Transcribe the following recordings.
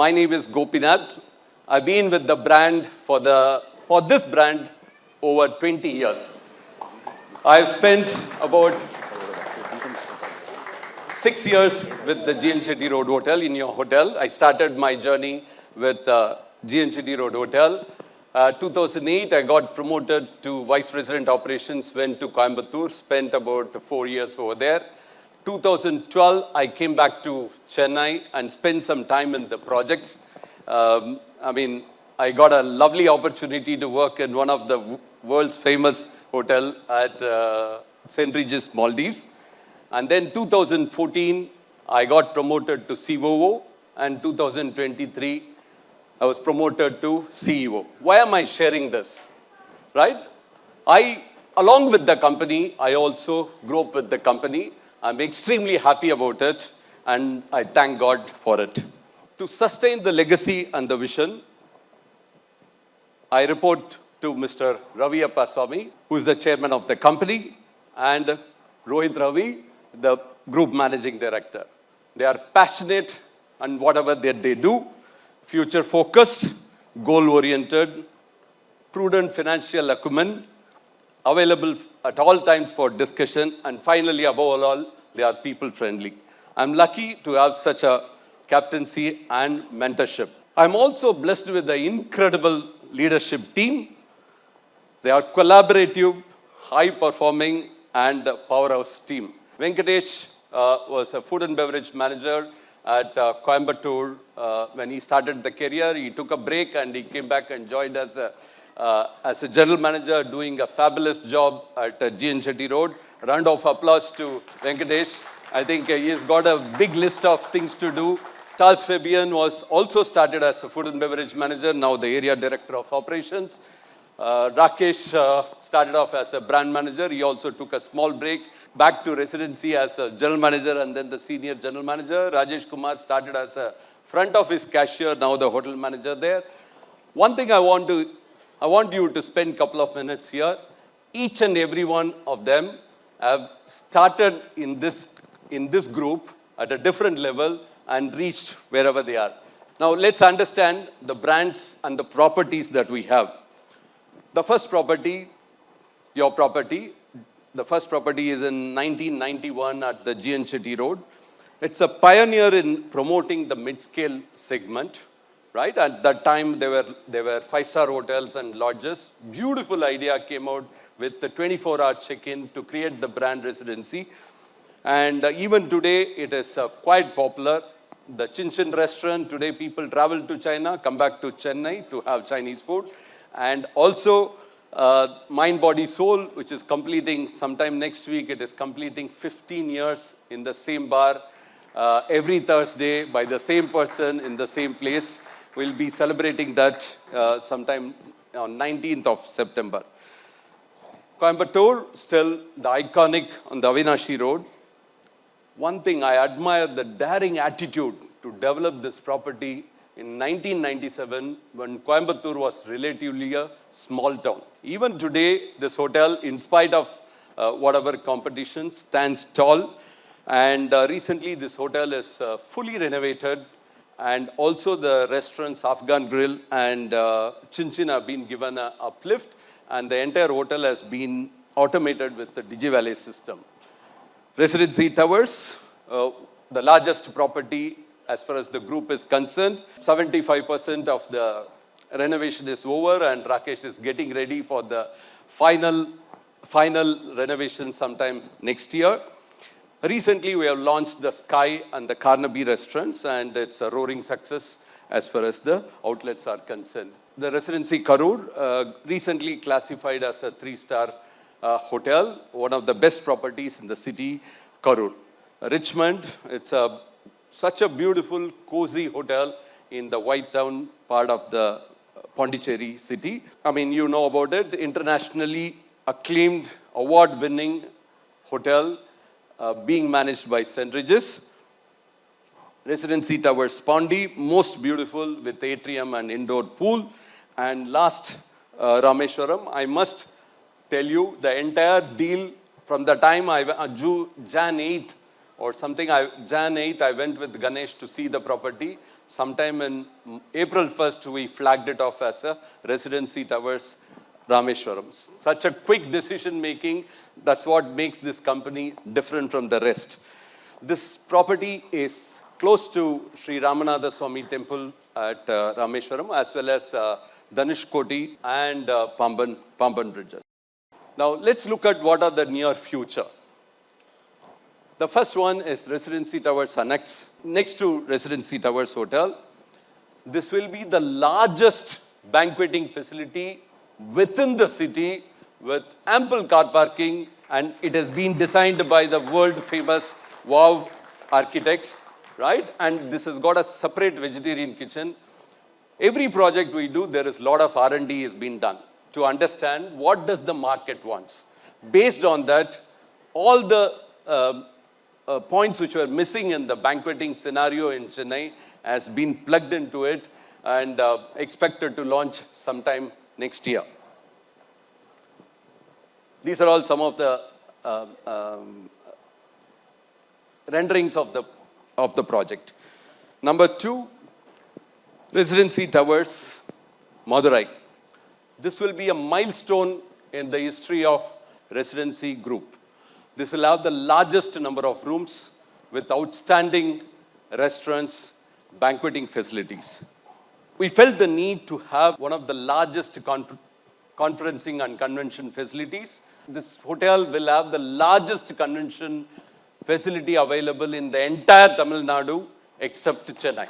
My name is Gopinath. I've been with the brand for this brand over 20 years. I've spent about 6 years with the G.N. Chetty Road Hotel in your hotel. I started my journey with G.N. Chetty Road Hotel. 2008, I got promoted to Vice President Operations, went to Coimbatore, spent about 4 years over there. 2012, I came back to Chennai and spent some time in the projects. I got a lovely opportunity to work in one of the world's famous hotel at St. Regis, Maldives. And then 2014, I got promoted to COO, and 2023, I was promoted to CEO. Why am I sharing this? Right? Along with the company, I also grew up with the company. I'm extremely happy about it, and I thank God for it. To sustain the legacy and the vision, I report to Mr. Ravi Appaswamy, who is the chairman of the company, and Rohit Ravi, the group managing director. They are passionate on whatever they do, future-focused, goal-oriented, prudent financial acumen, available at all times for discussion, and finally, above all, they are people-friendly. I'm lucky to have such a captaincy and mentorship. I'm also blessed with the incredible leadership team. They are collaborative, high-performing, and powerhouse team. Venkatesh was a food and beverage manager at Coimbatore. When he started the career, he took a break and he came back and joined as a general manager, doing a fabulous job at G.N. Chetty Road. Round of applause to Venkatesh. I think he has got a big list of things to do. Charles Fabian was also started as a food and beverage manager, now the area director of operations. Rakesh started off as a brand manager. He also took a small break, back to residency as a general manager and then the senior general manager. Rajesh Kumar started as a front office cashier, now the hotel manager there. One thing I want you to spend a couple of minutes here. Each and every one of them have started in this group at a different level and reached wherever they are. Now let's understand the brands and the properties that we have. The first property, your property, the first property is in 1991 at the G.N. Chetty Road. It's a pioneer in promoting the mid-scale segment, right? At that time, there were five-star hotels and lodges. Beautiful idea came out with the 24-hour check-in to create the brand Residency. And even today, it is quite popular. The Chin Chin restaurant, today people travel to China, come back to Chennai to have Chinese food. And also, Mind, Body, Soul, which is completing sometime next week, it is completing 15 years in the same bar, every Thursday by the same person in the same place. We'll be celebrating that sometime on 19th of September. Coimbatore, still the iconic on the Avinashi Road. One thing I admire, the daring attitude to develop this property in 1997 when Coimbatore was relatively a small town. Even today, this hotel, in spite of whatever competition, stands tall. And recently, this hotel is fully renovated. And also the restaurants, Afghan Grill and Chin Chin have been given an uplift. And the entire hotel has been automated with the DigiValet system. Residency Towers, the largest property as far as the group is concerned. 75% of the renovation is over and Rakesh is getting ready for the final renovation sometime next year. Recently, we have launched the Sky and the Carnaby restaurants, and it's a roaring success as far as the outlets are concerned. The Residency Karur, recently classified as a 3-star hotel, one of the best properties in the city, Karur. Richmond, it's such a beautiful, cozy hotel in the White Town part of the Pondicherry city. You know about it, internationally acclaimed, award-winning hotel being managed by St. Regis. Residency Towers Pondi, most beautiful with atrium and indoor pool. And last, Rameshwaram, I must tell you, the entire deal from the time Jan 8th or something, Jan 8th, I went with Ganesh to see the property. Sometime in April 1st, we flagged it off as a Residency Towers Rameshwaram. Such a quick decision making, that's what makes this company different from the rest. This property is close to Sri Ramanatha Swami Temple at Rameshwaram, as well as Dhanushkoti and Pamban bridges. Now let's look at what are the near future. The first one is Residency Towers Annex, next to Residency Towers Hotel. This will be the largest banqueting facility within the city with ample car parking, and it has been designed by the world famous WOW architects, right? And this has got a separate vegetarian kitchen. Every project we do, there is a lot of R&D is being done to understand what does the market wants. Based on that, all the points which were missing in the banqueting scenario in Chennai has been plugged into it and expected to launch sometime next year. These are all some of the renderings of the project. Number 2, Residency Towers, Madurai. This will be a milestone in the history of Residency Group. This will have the largest number of rooms with outstanding restaurants, banqueting facilities. We felt the need to have one of the largest conferencing and convention facilities. This hotel will have the largest convention facility available in the entire Tamil Nadu except Chennai.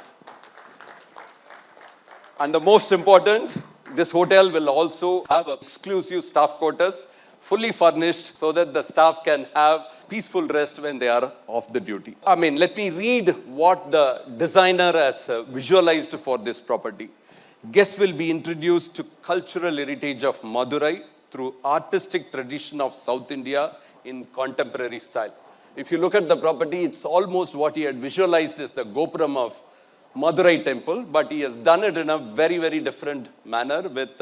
And the most important, this hotel will also have exclusive staff quarters, fully furnished, so that the staff can have peaceful rest when they are off the duty. Let me read what the designer has visualized for this property. Guests will be introduced to cultural heritage of Madurai through artistic tradition of South India in contemporary style. If you look at the property, it's almost what he had visualized as the Gopuram of Madurai temple, but he has done it in a very, very different manner with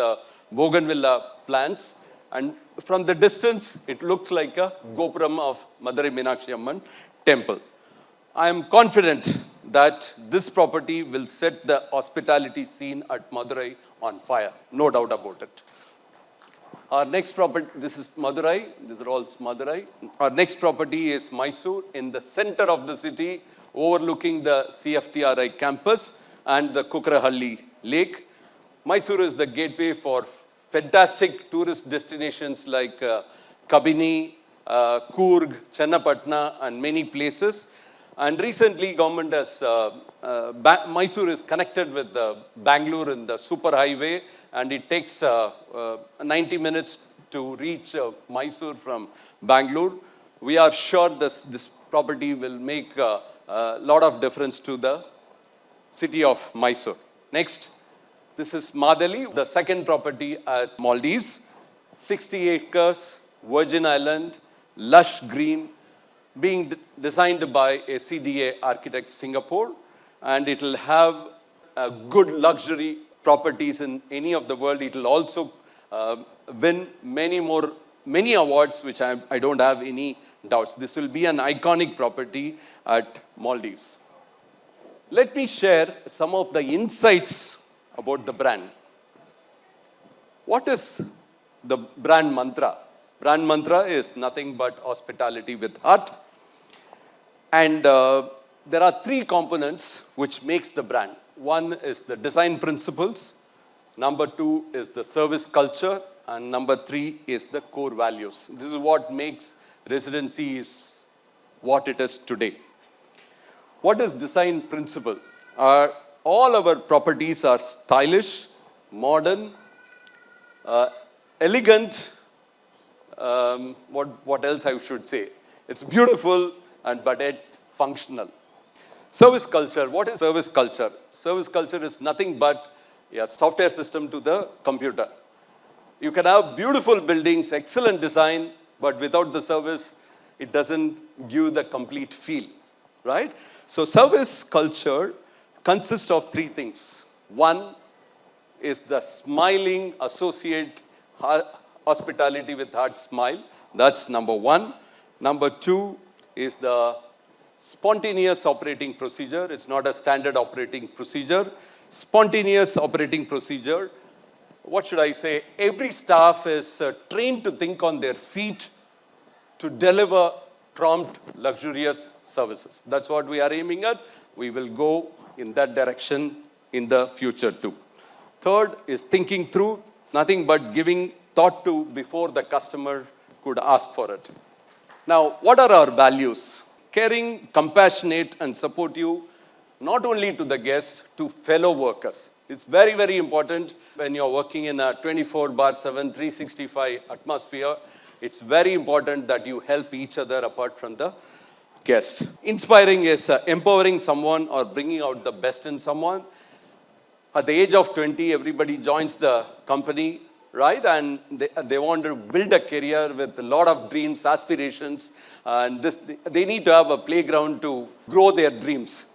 bougainvillea plants. And from the distance, it looks like a Gopuram of Madurai Meenakshi Amman temple. I am confident that this property will set the hospitality scene at Madurai on fire. No doubt about it. Our next property, this is Madurai. These are all Madurai. Our next property is Mysore, in the center of the city, overlooking the CFTRI campus and the Kukrahalli lake. Mysore is the gateway for fantastic tourist destinations like Kabini, Coorg, Chennapatna, and many places. And recently, government has, Mysore is connected with Bangalore in the super highway, and it takes 90 minutes to reach Mysore from Bangalore. We are sure this property will make a lot of difference to the city of Mysore. Next, this is Madali, the second property at Maldives. 60 acres, Virgin Island, lush green, being designed by a CDA architect Singapore, and it will have good luxury properties in any of the world. It will also win many awards, which I don't have any doubts. This will be an iconic property at Maldives. Let me share some of the insights about the brand. What is the brand mantra? Brand mantra is nothing but hospitality with heart. And there are 3 components which makes the brand. One is the design principles. Number 2 is the service culture. And number 3 is the core values. This is what makes Residency is what it is today. What is design principle? All our properties are stylish, modern, elegant. What else I should say? It's beautiful but yet functional. Service culture. What is service culture? Service culture is nothing but a software system to the computer. You can have beautiful buildings, excellent design, but without the service, it doesn't give the complete feel, right? So service culture consists of 3 things. One is the smiling associate hospitality with heart smile. That's number 1. Number 2 is the spontaneous operating procedure. It's not a standard operating procedure. Spontaneous operating procedure. What should I say? Every staff is trained to think on their feet to deliver prompt, luxurious services. That's what we are aiming at. We will go in that direction in the future too. Third is thinking through, nothing but giving thought to before the customer could ask for it. Now, what are our values? Caring, compassionate, and supportive, not only to the guests, to fellow workers. It's very, very important when you're working in a 24/7, 365 atmosphere. It's very important that you help each other apart from the guest. Inspiring is empowering someone or bringing out the best in someone. At the age of 20, everybody joins the company, right? And they want to build a career with a lot of dreams, aspirations, and they need to have a playground to grow their dreams.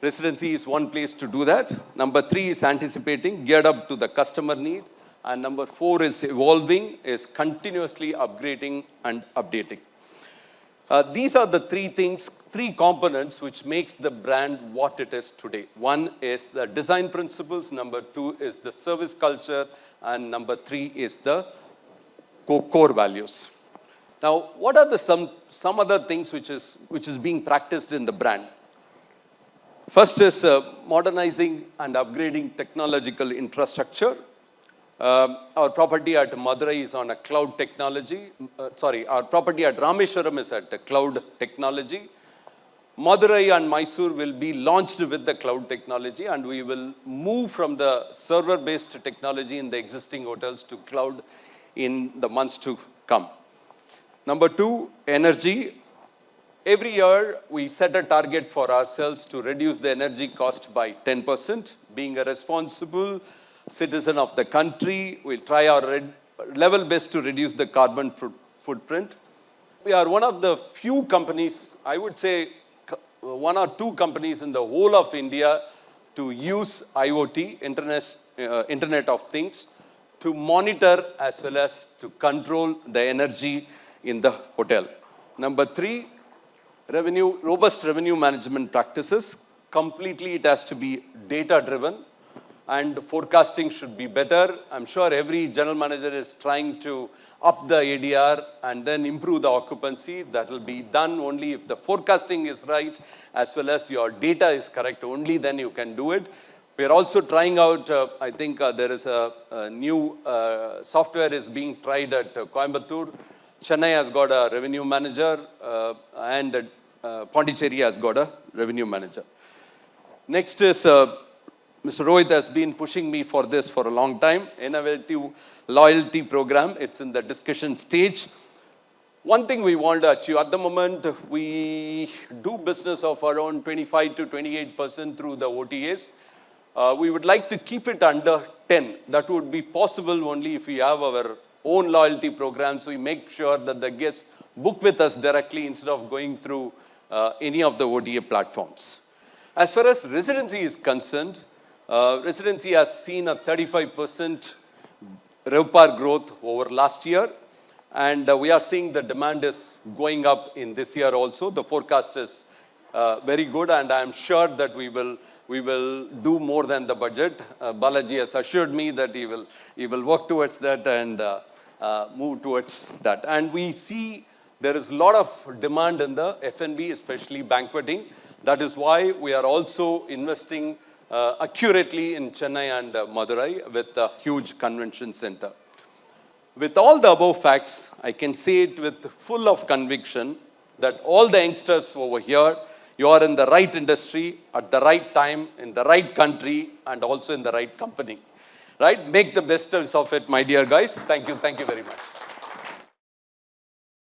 Residency is one place to do that. Number 3 is anticipating, geared up to the customer need. And number 4 is evolving, is continuously upgrading and updating. These are the 3 components which makes the brand what it is today. 1 is the design principles, number 2 is the service culture, and number 3 is the core values. Now, what are some other things which is being practiced in the brand? First is modernizing and upgrading technological infrastructure. Our property at Madurai is on a cloud technology. Our property at Rameshwaram is at a cloud technology. Madurai and Mysore will be launched with the cloud technology, and we will move from the server-based technology in the existing hotels to cloud in the months to come. Number 2, energy. Every year, we set a target for ourselves to reduce the energy cost by 10%. Being a responsible citizen of the country, we'll try our level best to reduce the carbon footprint. We are one of the few companies, I would say 1 or 2 companies in the whole of India to use IoT, Internet of Things, to monitor as well as to control the energy in the hotel. Number 3, robust revenue management practices. Completely it has to be data driven, and forecasting should be better. I'm sure every general manager is trying to up the ADR and then improve the occupancy. That will be done only if the forecasting is right as well as your data is correct. Only then you can do it. We're also trying out, I think there is a new software is being tried at Coimbatore. Chennai has got a revenue manager and Pondicherry has got a revenue manager. Next is Mr. Rohit has been pushing me for this for a long time. Innovative loyalty program. It's in the discussion stage. One thing we want to achieve at the moment, we do business of around 25 to 28% through the OTAs. We would like to keep it under 10. That would be possible only if we have our own loyalty programs. We make sure that the guests book with us directly instead of going through any of the OTA platforms. As far as residency is concerned, Residency has seen a 35% RevPAR growth over last year, and we are seeing the demand is going up in this year also. The forecast is very good, and I am sure that we will do more than the budget. Balaji has assured me that he will work towards that and move towards that. And we see there is a lot of demand in the F&B, especially banqueting. That is why we are also investing accurately in Chennai and Madurai with a huge convention center. With all the above facts, I can say it with full of conviction that all the youngsters over here, you are in the right industry, at the right time, in the right country, and also in the right company. Right? Make the best of it, my dear guys. Thank you very much.